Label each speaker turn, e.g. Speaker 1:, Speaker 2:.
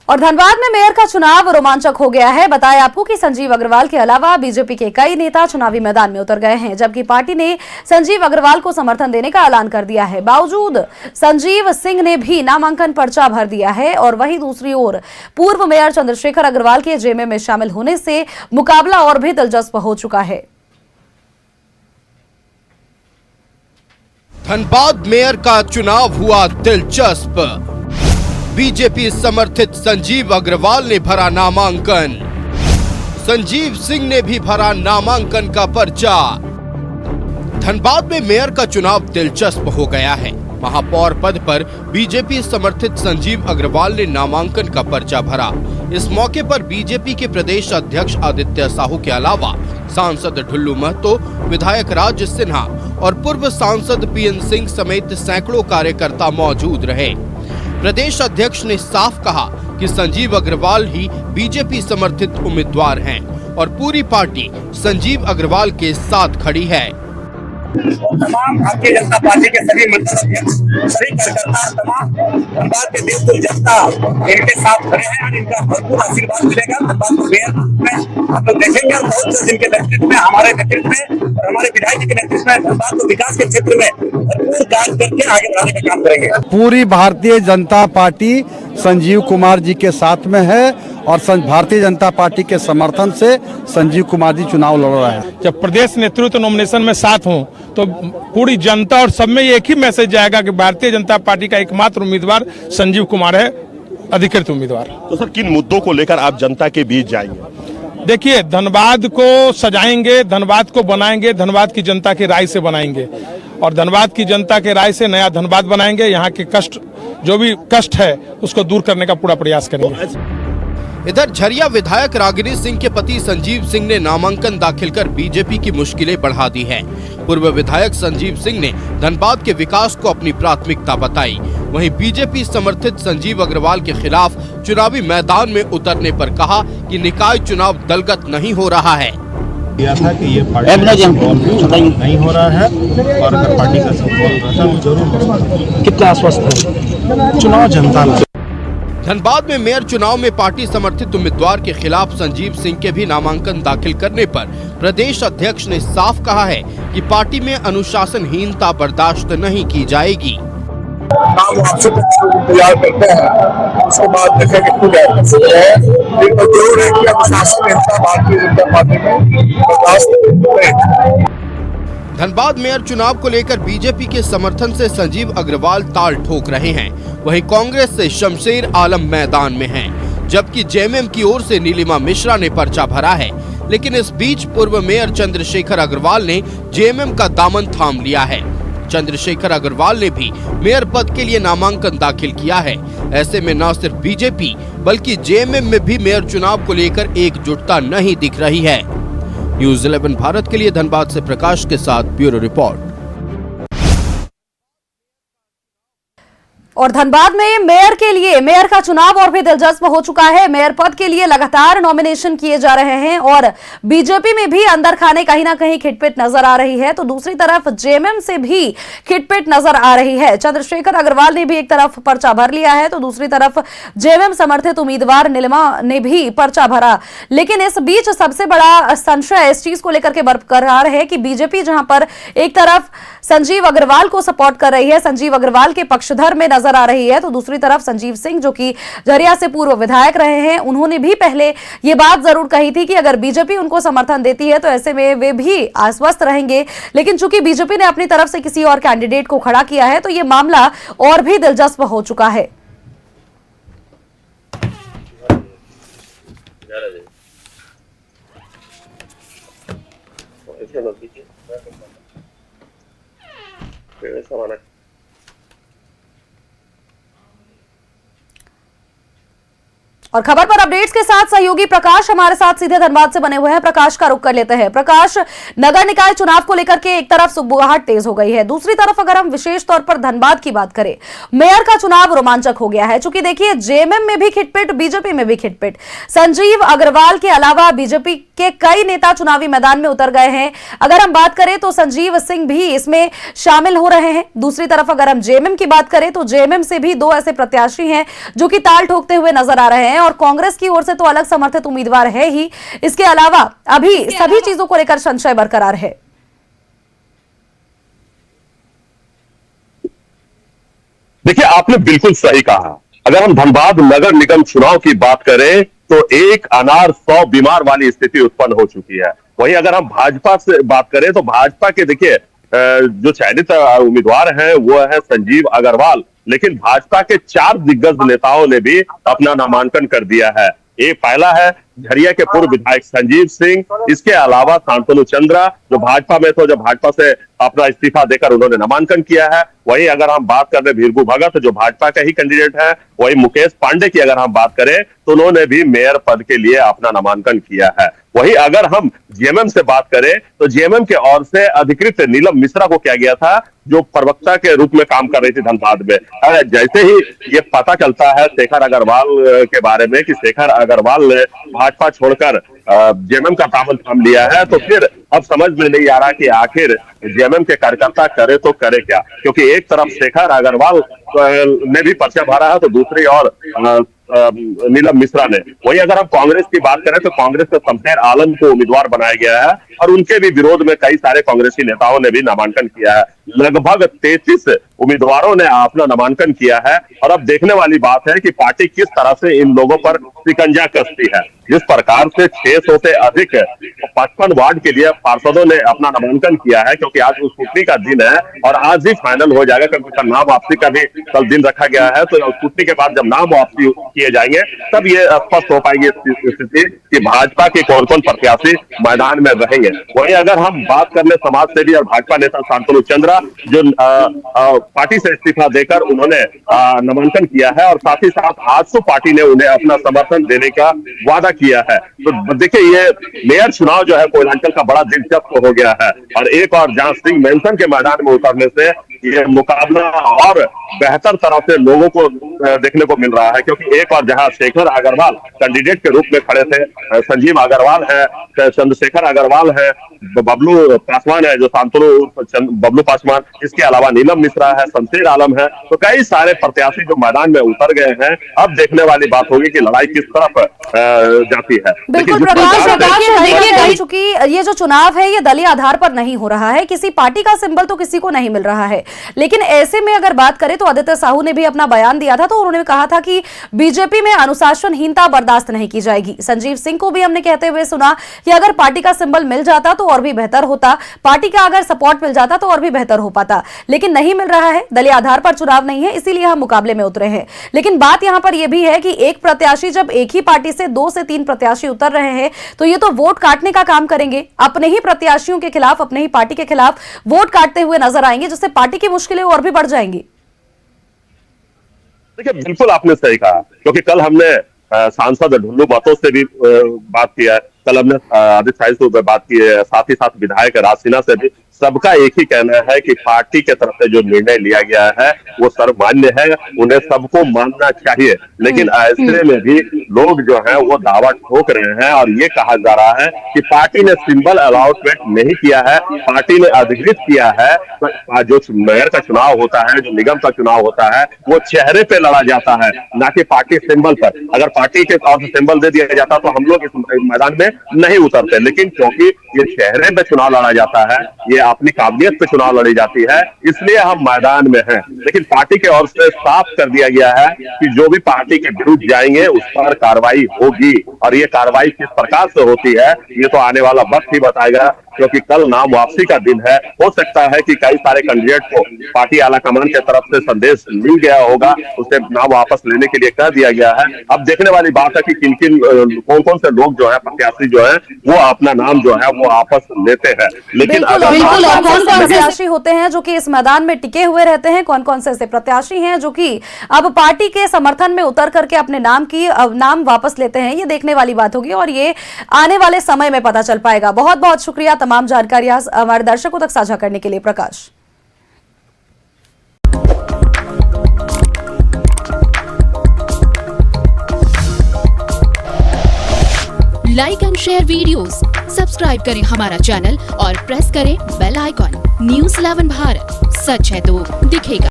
Speaker 1: और धनबाद में मेयर का चुनाव रोमांचक हो गया है। बताएं आपको कि संजीव अग्रवाल के अलावा बीजेपी के कई नेता चुनावी मैदान में उतर गए हैं, जबकि पार्टी ने संजीव अग्रवाल को समर्थन देने का ऐलान कर दिया है। बावजूद संजीव सिंह ने भी नामांकन पर्चा भर दिया है और वहीं दूसरी ओर पूर्व मेयर चंद्रशेखर अग्रवाल के जेएमएम में शामिल होने से मुकाबला और भी दिलचस्प हो चुका है।
Speaker 2: धनबाद मेयर का चुनाव हुआ दिलचस्प। बीजेपी समर्थित संजीव अग्रवाल ने भरा नामांकन। संजीव सिंह ने भी भरा नामांकन का पर्चा। धनबाद में मेयर का चुनाव दिलचस्प हो गया है। महापौर पद पर बीजेपी समर्थित संजीव अग्रवाल ने नामांकन का पर्चा भरा। इस मौके पर बीजेपी के प्रदेश अध्यक्ष आदित्य साहू के अलावा सांसद ढुल्लू महतो, विधायक राज सिन्हा और पूर्व सांसद पीएन सिंह समेत सैकड़ों कार्यकर्ता मौजूद रहे। प्रदेश अध्यक्ष ने साफ कहा कि संजीव अग्रवाल ही बीजेपी समर्थित उम्मीदवार हैं और पूरी पार्टी संजीव अग्रवाल के साथ खड़ी है।
Speaker 3: तमाम भारतीय जनता पार्टी के सभी मंडल अध्यक्ष, सभी कार्यकर्ता, तमाम धनबाद के देशभर जनता इनके साथ खड़े हैं और इनका भरपूर आशीर्वाद मिलेगा। धनबाद को मेयर में आप लोग देखेंगे और बहुत जल्द इनके नेतृत्व में, हमारे नेतृत्व में और हमारे विधायक जी के नेतृत्व में धनबाद को विकास के क्षेत्र में भरपूर कार्य करके आगे बढ़ाने का काम करेंगे।
Speaker 4: पूरी भारतीय जनता पार्टी संजीव कुमार जी के साथ में है और भारतीय जनता पार्टी के समर्थन से संजीव कुमार जी चुनाव लड़ रहे हैं।
Speaker 5: जब प्रदेश नेतृत्व नॉमिनेशन में साथ हों तो पूरी जनता और सब में एक ही मैसेज जाएगा कि भारतीय जनता पार्टी का एकमात्र उम्मीदवार संजीव कुमार है, अधिकृत उम्मीदवार।
Speaker 6: तो सर, किन मुद्दों को लेकर आप जनता के बीच जाएंगे?
Speaker 5: देखिए, धनबाद को सजाएंगे, धनबाद को बनाएंगे, धनबाद की जनता की राय से बनाएंगे और धनबाद की जनता के राय से नया धनबाद बनाएंगे। यहाँ के कष्ट, जो भी कष्ट है, उसको दूर करने का पूरा प्रयास करेंगे।
Speaker 2: इधर झरिया विधायक रागिनी सिंह के पति संजीव सिंह ने नामांकन दाखिल कर बीजेपी की मुश्किलें बढ़ा दी है। पूर्व विधायक संजीव सिंह ने धनबाद के विकास को अपनी प्राथमिकता बताई। वहीं बीजेपी समर्थित संजीव अग्रवाल के खिलाफ चुनावी मैदान में उतरने पर कहा कि निकाय चुनाव दलगत नहीं हो रहा है।
Speaker 7: किया था कि ये पार्टी नहीं हो रहा है और अगर पार्टी का सपोर्ट रहता तो जरूर।
Speaker 4: कितना आश्वस्त है
Speaker 7: चुनाव जनता।
Speaker 2: धनबाद में मेयर चुनाव में पार्टी समर्थित उम्मीदवार के खिलाफ संजीव सिंह के भी नामांकन दाखिल करने पर प्रदेश अध्यक्ष ने साफ कहा है कि पार्टी में अनुशासनहीनता बर्दाश्त नहीं की जाएगी।
Speaker 3: नाम आपसे तैयार करते हैं, उसके बाद देखेंगे खुद जरूर है कि अनुशासनहीनता भारतीय जनता पार्टी में बर्दाश्त नहीं।
Speaker 2: धनबाद मेयर चुनाव को लेकर बीजेपी के समर्थन से संजीव अग्रवाल ताल ठोक रहे हैं। वहीं कांग्रेस से शमशेर आलम मैदान में हैं, जबकि जेएमएम की ओर से नीलिमा मिश्रा ने पर्चा भरा है। लेकिन इस बीच पूर्व मेयर चंद्रशेखर अग्रवाल ने जेएमएम का दामन थाम लिया है। चंद्रशेखर अग्रवाल ने भी मेयर पद के लिए नामांकन दाखिल किया है। ऐसे में न सिर्फ बीजेपी बल्कि जेएमएम में भी मेयर चुनाव को लेकर एकजुटता नहीं दिख रही है। न्यूज़ 11 भारत के लिए धनबाद से प्रकाश के साथ ब्यूरो रिपोर्ट।
Speaker 1: और धनबाद में मेयर का चुनाव और भी दिलचस्प हो चुका है। मेयर पद के लिए लगातार नॉमिनेशन किए जा रहे हैं और बीजेपी में भी अंदर खाने कहीं ना कहीं खिटपिट नजर आ रही है, तो दूसरी तरफ जेएमएम से भी खिटपिट नजर आ रही है। चंद्रशेखर अग्रवाल ने भी एक तरफ पर्चा भर लिया है तो दूसरी तरफ जेएमएम समर्थित उम्मीदवार नीलिमा ने भी पर्चा भरा। लेकिन इस बीच सबसे बड़ा संशय इस चीज को लेकर के बरकरार है कि बीजेपी जहां पर एक तरफ संजीव अग्रवाल को सपोर्ट कर रही है, संजीव अग्रवाल के पक्षधर में नजर आ रही है, तो दूसरी तरफ संजीव सिंह जो कि झरिया से पूर्व विधायक रहे हैं, उन्होंने भी पहले ये बात जरूर कही थी कि अगर बीजेपी उनको समर्थन देती है तो ऐसे में वे भी आश्वस्त रहेंगे। लेकिन चूंकि बीजेपी ने अपनी तरफ से किसी और कैंडिडेट को खड़ा किया है तो ये मामला और भी दिलचस्प हो चुका है। और खबर पर अपडेट्स के साथ सहयोगी प्रकाश हमारे साथ सीधे धनबाद से बने हुए हैं। प्रकाश का रुख कर लेते हैं। प्रकाश, नगर निकाय चुनाव को लेकर के एक तरफ सुगबुगाहट तेज हो गई है, दूसरी तरफ अगर हम विशेष तौर पर धनबाद की बात करें, मेयर का चुनाव रोमांचक हो गया है। चूंकि देखिए, जेएमएम में भी खिटपिट, बीजेपी में भी खिटपिट। संजीव अग्रवाल के अलावा बीजेपी के कई नेता चुनावी मैदान में उतर गए हैं। अगर हम बात करें तो संजीव सिंह भी इसमें शामिल हो रहे हैं। दूसरी तरफ अगर हम जेएमएम की बात करें तो जेएमएम से भी दो ऐसे प्रत्याशी हैं जो कि ताल ठोकते हुए नजर आ रहे हैं, और कांग्रेस की ओर से तो अलग समर्थित उम्मीदवार है ही। इसके अलावा अभी सभी चीजों को लेकर संशय बरकरार है।
Speaker 6: देखिए, आपने बिल्कुल सही कहा। अगर हम धनबाद नगर निगम चुनाव की बात करें तो एक अनार 100 बीमार वाली स्थिति उत्पन्न हो चुकी है। वहीं अगर हम भाजपा से बात करें तो भाजपा के देखिए जो चयनित उम्मीदवार हैं वो है संजीव अग्रवाल, लेकिन भाजपा के 4 दिग्गज नेताओं ने भी अपना नामांकन कर दिया है। एक पहला है झरिया के पूर्व विधायक संजीव सिंह, इसके अलावा शांतनु चंद्रा जो भाजपा में तो जब भाजपा से अपना इस्तीफा देकर उन्होंने नामांकन किया है। वहीं अगर हम बात कर रहे भीरगू भगत जो भाजपा का ही कैंडिडेट है, वहीं मुकेश पांडे की अगर हम बात करें तो उन्होंने भी मेयर पद के लिए अपना नामांकन किया है। वहीं अगर हम जेएमएम से बात करें तो जेएमएम के ओर से अधिकृत नीलम मिश्रा को किया गया था जो प्रवक्ता के रूप में काम कर रही थी धनबाद में। जैसे ही ये पता चलता है शेखर अग्रवाल के बारे में कि शेखर अग्रवाल ने भाजपा छोड़कर जेएमएम का दामन थाम लिया है, तो फिर अब समझ में नहीं आ रहा कि आखिर जेएमएम के कार्यकर्ता करे तो करे क्या, क्योंकि एक तरफ शेखर अग्रवाल ने भी पर्चा भरा है तो दूसरी ओर नीलम मिश्रा ने। वहीं अगर हम कांग्रेस की बात करें तो कांग्रेस के शमशेर आलम को उम्मीदवार बनाया गया है और उनके भी विरोध में कई सारे कांग्रेसी नेताओं ने भी नामांकन किया है। लगभग 33 उम्मीदवारों ने अपना नामांकन किया है और अब देखने वाली बात है कि पार्टी किस तरह से इन लोगों पर शिकंजा कसती है। जिस प्रकार से 600 से अधिक 55 वार्ड के लिए पार्षदों ने अपना नामांकन किया है, क्योंकि आज स्कूटनी का दिन है और आज ही फाइनल हो जाएगा, क्योंकि नाम वापसी का भी कल दिन रखा गया है। तो स्कूटनी के बाद जब नाम वापसी किए जाएंगे तब ये स्पष्ट हो पाएगी स्थिति कि भाजपा के कौन कौन प्रत्याशी मैदान में रहेंगे। वहीं अगर हम बात कर ले समाज सेवी और भाजपा नेता शांतनु चंद्रा जो पार्टी से इस्तीफा देकर उन्होंने नामांकन किया है और साथ ही साथ आजसू पार्टी ने उन्हें अपना समर्थन देने का वादा किया है। तो देखिए, ये मेयर चुनाव जो है कोयलांचल का बड़ा दिलचस्प हो गया है और एक और जहां सिंह मेंशन के मैदान में उतरने से ये मुकाबला और बेहतर तरह से लोगों को देखने को मिल रहा है, क्योंकि एक और जहां शेखर अग्रवाल कैंडिडेट के रूप में खड़े थे, संजीव अग्रवाल है, चंद्रशेखर अग्रवाल है, बबलू पासवान है जो शांतनु बबलू पासवान, इसके अलावा नीलम मिश्रा है, शमशेर आलम है, तो कई सारे प्रत्याशी जो मैदान में उतर गए हैं। अब देखने वाली बात होगी कि लड़ाई किस तरफ जाती है।
Speaker 1: बिल्कुल प्रकाश, देखिए चूंकि ये जो चुनाव है ये दलीय आधार पर नहीं हो रहा है, किसी पार्टी का सिंबल तो किसी को नहीं मिल रहा है, लेकिन ऐसे में अगर बात करें तो आदित्य साहू ने भी अपना बयान दिया था, तो उन्होंने कहा था कि बीजेपी में अनुशासनहीनता बर्दाश्त नहीं की जाएगी। संजीव सिंह को भी हमने कहते हुए सुना कि अगर पार्टी का सिंबल मिल जाता तो और भी बेहतर होता, पार्टी का अगर सपोर्ट मिल जाता तो और भी बेहतर हो पाता, लेकिन नहीं मिल रहा है। दलीय आधार पर चुनाव नहीं है, इसीलिए हम मुकाबले में उतरे हैं। लेकिन बात यहां पर यह भी है कि एक प्रत्याशी जब एक ही पार्टी से 2 से 3 प्रत्याशी उतर रहे हैं तो ये तो वोट काटने का काम करेंगे, अपने ही प्रत्याशियों के खिलाफ, अपने ही पार्टी के खिलाफ वोट काटते हुए नजर आएंगे, जिससे पार्टी की मुश्किलें और भी बढ़ जाएंगी।
Speaker 6: देखिए, बिल्कुल आपने सही कहा, क्योंकि कल हमने सांसद ढुल्लू बातों से भी बात किया है, कल हमने आदित्य साहू से बात की है, साथ ही साथ विधायक राज सिन्हा से भी। सबका एक ही कहना है कि पार्टी के तरफ से जो निर्णय लिया गया है वो सर्वमान्य है, उन्हें सबको मानना चाहिए। लेकिन ऐसे में भी लोग जो है वो दावा ठोक रहे हैं और ये कहा जा रहा है कि पार्टी ने सिंबल अलॉटमेंट नहीं किया है, पार्टी ने अधिकृत किया है। तो जो मेयर का चुनाव होता है, जो निगम का चुनाव होता है, वो चेहरे पे लड़ा जाता है, ना कि पार्टी सिंबल पर। अगर पार्टी के तौर से सिंबल दे दिया जाता तो हम लोग इस मैदान में नहीं उतरते, लेकिन क्योंकि ये चेहरे पे चुनाव लड़ा जाता है, ये अपनी काबिलियत पे चुनाव लड़ी जाती है, इसलिए हम मैदान में हैं। लेकिन पार्टी की ओर से साफ कर दिया गया है कि जो भी पार्टी के विरुद्ध जाएंगे उस पर कार्रवाई होगी और ये कार्रवाई किस प्रकार से होती है ये तो आने वाला वक्त ही बताएगा, क्योंकि कल नाम वापसी का दिन है। हो सकता है कि कई सारे कैंडिडेट को पार्टी आलाकमान की तरफ से संदेश मिल गया होगा, उसे नाम वापस लेने के लिए कह दिया गया है। अब देखने वाली बात है कि किन किन कौन कौन से लोग जो है प्रत्याशी जो है वो अपना नाम जो है वो वापस लेते हैं। लेकिन
Speaker 1: बिल्कुल, कौन कौन से प्रत्याशी होते हैं जो कि इस मैदान में टिके हुए रहते हैं, कौन कौन से ऐसे प्रत्याशी हैं जो कि अब पार्टी के समर्थन में उतर करके अपने नाम वापस लेते हैं, ये देखने वाली बात होगी और ये आने वाले समय में पता चल पाएगा। बहुत बहुत शुक्रिया तमाम जानकारियां हमारे दर्शकों तक साझा करने के लिए प्रकाश।
Speaker 8: Like and share videos, subscribe करें हमारा चैनल और प्रेस करें बेल आइकॉन। न्यूज़ 11 भारत, सच है तो दिखेगा।